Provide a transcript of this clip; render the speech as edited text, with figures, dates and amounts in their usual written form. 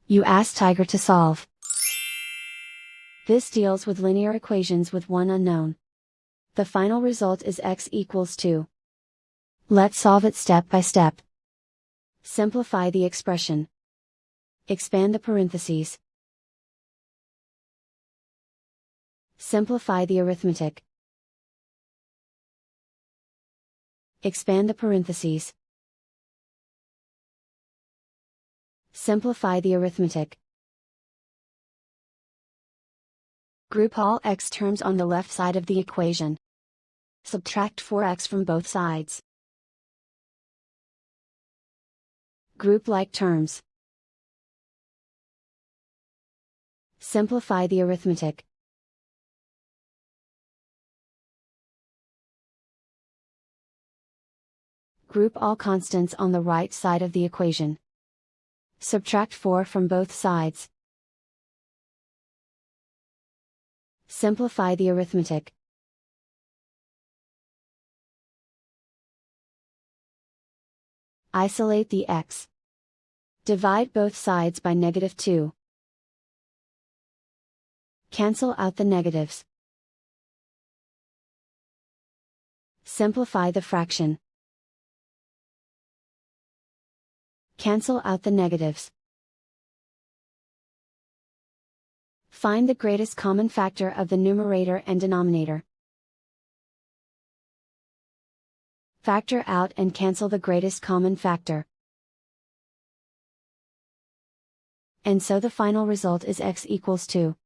You ask Tiger to solve. This deals with linear equations with one unknown. The final result is x equals 2. Let's solve it step by step. Simplify the expression. Expand the parentheses. Simplify the arithmetic. Expand the parentheses. Simplify the arithmetic. Group all x terms on the left side of the equation. Subtract 4x from both sides. Group like terms. Simplify the arithmetic. Group all constants on the right side of the equation. Subtract 4 from both sides. Simplify the arithmetic. Isolate the x. Divide both sides by -2. Cancel out the negatives. Simplify the fraction. Cancel out the negatives. Find the greatest common factor of the numerator and denominator. Factor out and cancel the greatest common factor. And so the final result is x equals 2.